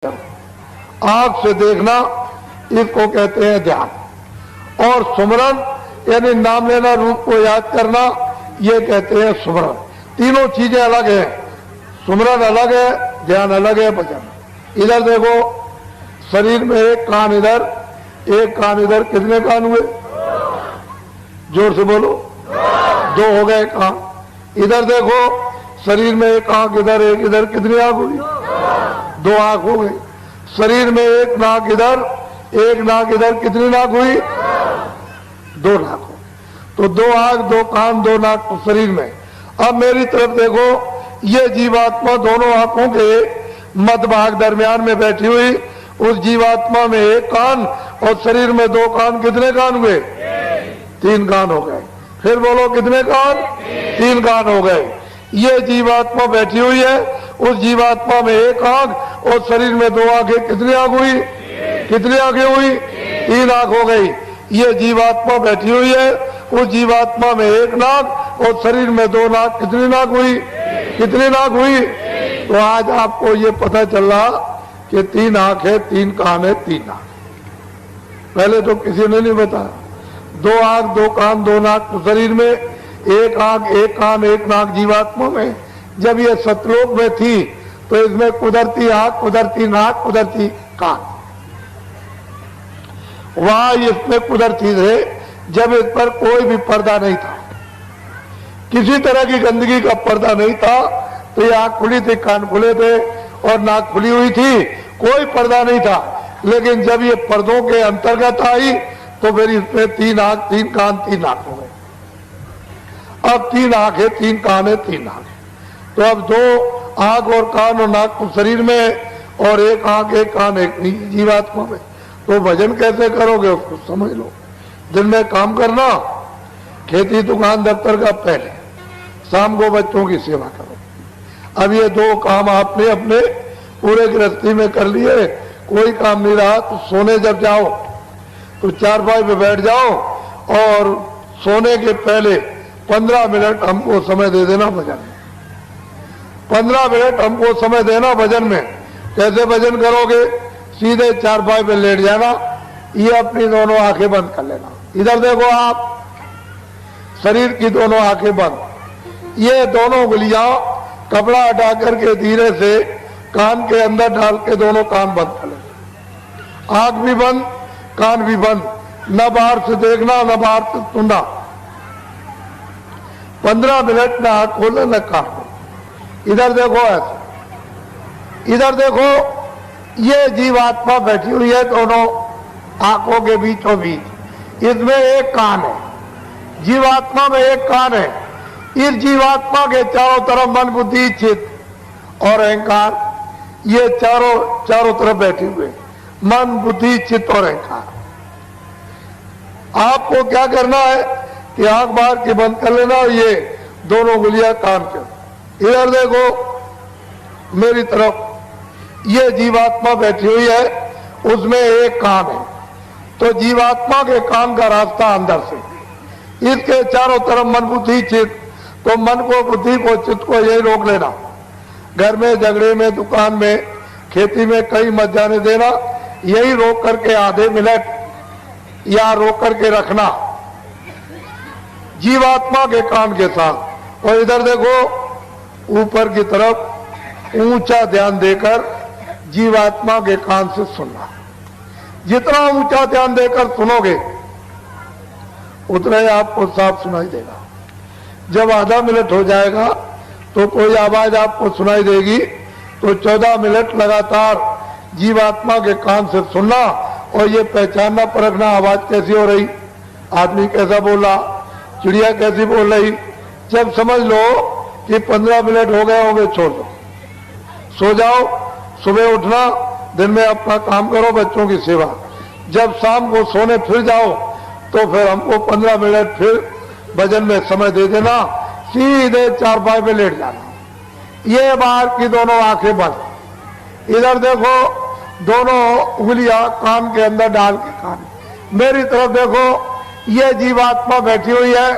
आंख से देखना इसको कहते हैं ध्यान। और सुमरन यानी नाम लेना, रूप को याद करना, ये कहते हैं सुमरन। तीनों चीजें अलग हैं, सुमरन अलग है, ध्यान अलग है, भजन। इधर देखो, शरीर में एक कान इधर, एक कान इधर, कितने कान हुए? जोर से बोलो, दो हो गए कान। इधर देखो, शरीर में एक आंख इधर, एक इधर, कितनी आंख हुई? दो आंख हो गई। शरीर में एक नाक इधर, एक नाक इधर, कितनी नाक हुई? दो नाक हो। तो दो आंख, दो कान, दो नाक शरीर में। अब मेरी तरफ देखो, ये जीवात्मा दोनों आंखों के मध्य भाग दरमियान में बैठी हुई, उस जीवात्मा में एक कान और शरीर में दो कान, कितने कान हुए? तीन कान हो गए। फिर बोलो, कितने कान? तीन कान हो गए। ये जीवात्मा बैठी हुई है, उस जीवात्मा में एक आंख और शरीर में दो आंखें, कितनी आंख हुई? कितनी आंखें हुई? तीन आंख हो गई। ये जीवात्मा बैठी हुई है, उस जीवात्मा में एक नाक और शरीर में दो नाक, कितनी नाक हुई? कितनी नाक हुई? तो आज आपको ये पता चल रहा कि तीन आंख है, तीन कान है, तीन नाक। पहले तो किसी ने नहीं बताया। दो आंख, दो कान, दो नाक तो शरीर में, एक आंख, एक कान, एक नाक जीवात्मा में। जब ये सतलोक में थी तो इसमें कुदरती आंख, कुदरती नाक, कुदरती कान, वहां इसमें कुदरती थे जब इस पर कोई भी पर्दा नहीं था, किसी तरह की गंदगी का पर्दा नहीं था। तो ये आंख खुली थी, कान खुले थे और नाक खुली हुई थी, कोई पर्दा नहीं था। लेकिन जब ये पर्दों के अंतर्गत आई तो फिर इसमें तीन आंख, तीन कान, तीन नाक हो गए। अब तीन आंख है, तीन कान है, तीन नाक है। तो अब दो आंख और कान और नाक को शरीर में और एक आंख, एक कान, एक जीवात्मा में। तो भजन कैसे करोगे उसको समझ लो। दिन में काम करना, खेती दुकान दफ्तर का पहले, शाम को बच्चों की सेवा करो। अब ये दो काम आपने अपने पूरे गृहस्थी में कर लिए, कोई काम नहीं रहा तो सोने जब जाओ तो चारपाई पे बैठ जाओ और सोने के पहले 15 मिनट हमको समय दे देना भजन में। 15 मिनट हमको समय देना भजन में। कैसे भजन करोगे? सीधे चारपाई पे लेट जाना, ये अपनी दोनों आंखें बंद कर लेना। इधर देखो आप, शरीर की दोनों आंखें बंद। ये दोनों उंगलियां कपड़ा हटा करके धीरे से कान के अंदर डाल के दोनों कान बंद कर लेना। आंख भी बंद, कान भी बंद, न बाहर से देखना, न बाहर से सुनना। 15 मिनट न आंख खोले न कान खोले। इधर देखो ऐसे, इधर देखो, ये जीवात्मा बैठी हुई है दोनों आंखों के बीचों बीच। इसमें एक कान है, जीवात्मा में एक कान है। इस जीवात्मा के चारों तरफ मन, बुद्धि, चित्त और अहंकार, ये चारों तरफ बैठे हुए, मन, बुद्धि, चित्त और अहंकार। आपको क्या करना है कि आंख बाहर की बंद कर लेना और ये दोनों उंगलियां कान के। इधर देखो मेरी तरफ, ये जीवात्मा बैठी हुई है, उसमें एक कान है। तो जीवात्मा के कान का रास्ता अंदर से, इसके चारों तरफ मन, बुद्धि, चित्त। तो मन को, बुद्धि को, चित्त को यही रोक लेना। घर में, झगड़े में, दुकान में, खेती में कहीं मत जाने देना। यही रोक करके आधे मिनट या रोक करके रखना जीवात्मा के कान के साथ। और इधर देखो, ऊपर की तरफ ऊंचा ध्यान देकर जीवात्मा के कान से सुनना। जितना ऊंचा ध्यान देकर सुनोगे उतना ही आपको साफ सुनाई देगा। जब आधा मिनट हो जाएगा तो कोई आवाज आपको सुनाई देगी, तो 14 मिनट लगातार जीवात्मा के कान से सुनना और ये पहचानना, परखना आवाज कैसी हो रही, आदमी कैसा बोला, चिड़िया कैसी बोल रही। जब समझ लो कि 15 मिनट हो गए होंगे, छोड़ दो, सो जाओ। सुबह उठना, दिन में अपना काम करो, बच्चों की सेवा। जब शाम को सोने फिर जाओ तो फिर हमको 15 मिनट फिर भजन में समय दे देना। सीधे चारपाई पे लेट जाना। ये बाहर की दोनों आंखें बंद। इधर देखो, दोनों उंगलियां कान के अंदर डाल के कान। मेरी तरफ देखो, ये जीवात्मा बैठी हुई है,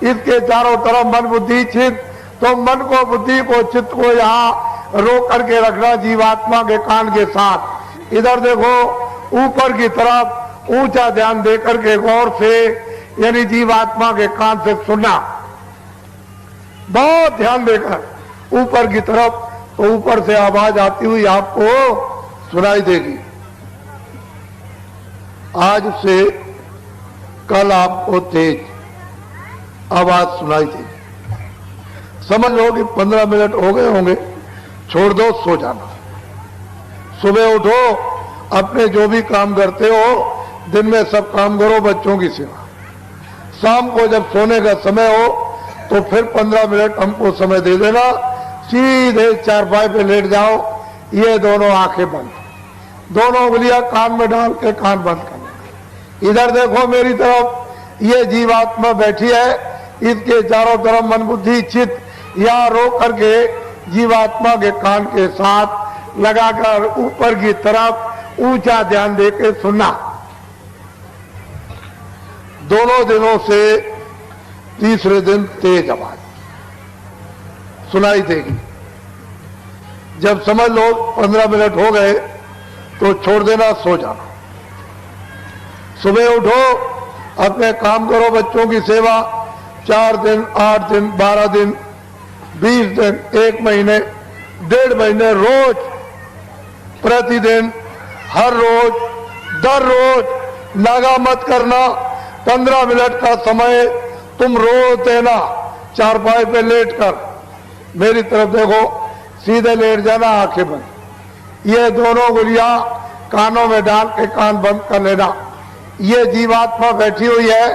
इसके चारों तरफ मन, बुद्धि, चित्त। तो मन को, बुद्धि को, चित्त को यहाँ रोक करके रखना जीवात्मा के कान के साथ। इधर देखो ऊपर की तरफ ऊंचा ध्यान देकर के गौर से, यानी जीवात्मा के कान से सुनना, बहुत ध्यान देकर ऊपर की तरफ, तो ऊपर से आवाज आती हुई आपको सुनाई देगी। आज से कल आपको तेज आवाज सुनाई देगी। समझ लो कि 15 मिनट हो गए होंगे, छोड़ दो, सो जाना। सुबह उठो, अपने जो भी काम करते हो दिन में सब काम करो, बच्चों की सेवा। शाम को जब सोने का समय हो तो फिर 15 मिनट हमको समय दे देना, सीधे चारपाई पे लेट जाओ, ये दोनों आंखें बंद, दोनों उंगलियां कान में डाल के कान बंद करना। इधर देखो मेरी तरफ, ये जीवात्मा बैठी है, इसके चारों तरफ मन बुद्धि चित्त यहाँ रोक करके जीवात्मा के कान के साथ लगाकर ऊपर की तरफ ऊंचा ध्यान देकर सुनना। दोनों दिनों से तीसरे दिन तेज आवाज सुनाई देगी। जब समझ लो 15 मिनट हो गए तो छोड़ देना, सो जाना। सुबह उठो, अपने काम करो, बच्चों की सेवा। 4 दिन, 8 दिन, 12 दिन, 20 दिन, 1 महीने, 1.5 महीने, रोज, प्रतिदिन, हर रोज, दर रोज नागा मत करना। 15 मिनट का समय तुम रोज देना। चारपाई पे लेट कर मेरी तरफ देखो, सीधे लेट जाना, आंखें बंद। ये दोनों उंगलियां कानों में डाल के कान बंद कर लेना। ये जीवात्मा बैठी हुई है,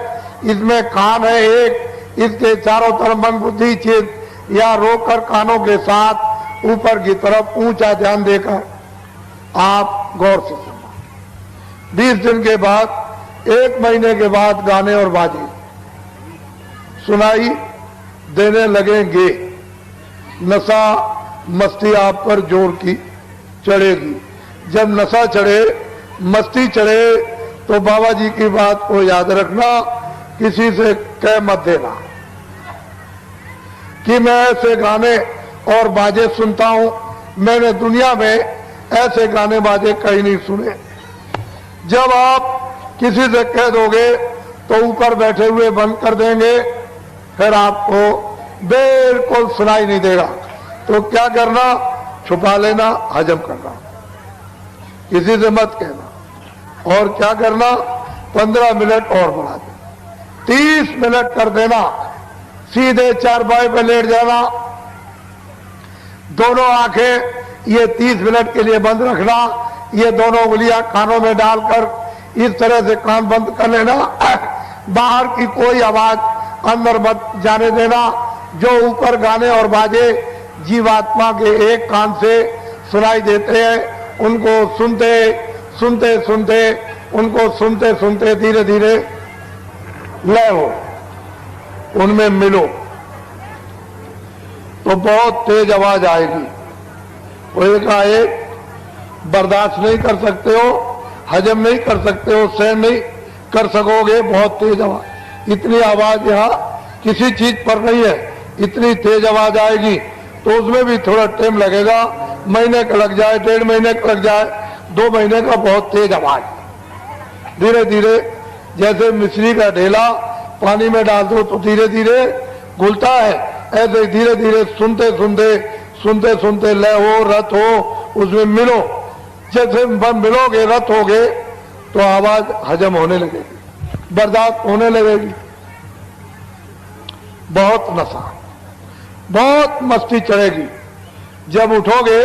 इसमें कान है एक, इसके चारों तरफ मन बुद्धि चित्त या रोककर कानों के साथ ऊपर की तरफ ऊंचा ध्यान देकर आप गौर से सुनना। 20 दिन के बाद, 1 महीने के बाद गाने और बाजे सुनाई देने लगेंगे। नशा मस्ती आप पर जोर की चढ़ेगी। जब नशा चढ़े, मस्ती चढ़े, तो बाबा जी की बात को याद रखना, किसी से कह मत देना कि मैं ऐसे गाने और बाजे सुनता हूं। मैंने दुनिया में ऐसे गाने बाजे कहीं नहीं सुने। जब आप किसी से कह दोगे तो ऊपर बैठे हुए बंद कर देंगे, फिर आपको बिल्कुल सुनाई नहीं देगा। तो क्या करना, छुपा लेना, हजम करना, किसी से मत कहना। और क्या करना, 15 मिनट और बढ़ा देना, 30 मिनट कर देना। सीधे चारपाई पे लेट जाना, दोनों आंखें ये 30 मिनट के लिए बंद रखना। ये दोनों उंगलियां कानों में डालकर इस तरह से कान बंद कर लेना। बाहर की कोई आवाज अंदर मत जाने देना। जो ऊपर गाने और बाजे जीवात्मा के एक कान से सुनाई देते हैं, उनको सुनते सुनते सुनते, उनको सुनते सुनते धीरे धीरे लय हो, उनमें मिलो, तो बहुत तेज आवाज आएगी। वो एकाएक बर्दाश्त नहीं कर सकते हो, हजम नहीं कर सकते हो, सहन नहीं कर सकोगे, बहुत तेज आवाज। इतनी आवाज यहाँ किसी चीज पर नहीं है, इतनी तेज आवाज आएगी। तो उसमें भी थोड़ा टाइम लगेगा, महीने का लग जाए, 1.5 महीने का लग जाए, 2 महीने का, बहुत तेज आवाज। धीरे धीरे जैसे मिश्री का ढेला पानी में डाल दो तो धीरे धीरे घुलता है, ऐसे धीरे धीरे सुनते सुनते सुनते सुनते लय हो, रत हो, उसमें मिलो। जैसे मिलोगे, रत होगे, तो आवाज हजम होने लगेगी, बर्दाश्त होने लगेगी। बहुत नशा, बहुत मस्ती चढ़ेगी। जब उठोगे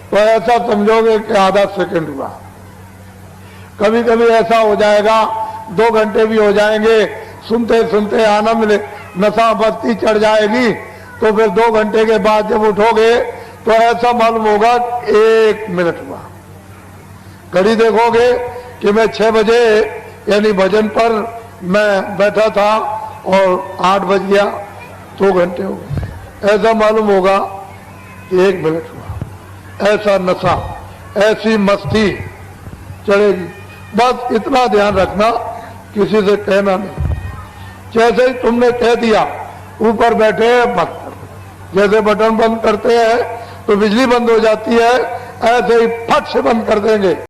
तो ऐसा समझोगे कि आधा सेकंड हुआ। कभी कभी ऐसा हो जाएगा 2 घंटे भी हो जाएंगे, सुनते सुनते आनंद नशा मस्ती चढ़ जाएगी। तो फिर 2 घंटे के बाद जब उठोगे तो ऐसा मालूम होगा 1 मिनट हुआ। घड़ी देखोगे कि मैं 6 बजे यानी भजन पर मैं बैठा था और 8 बज गया, 2 घंटे हो गए। ऐसा मालूम होगा कि 1 मिनट हुआ। ऐसा नशा, ऐसी मस्ती चढ़ेगी। बस इतना ध्यान रखना, किसी से कहना नहीं। जैसे ही तुमने कह दिया ऊपर बैठे मत कर, जैसे बटन बंद करते हैं तो बिजली बंद हो जाती है, ऐसे ही फट से बंद कर देंगे।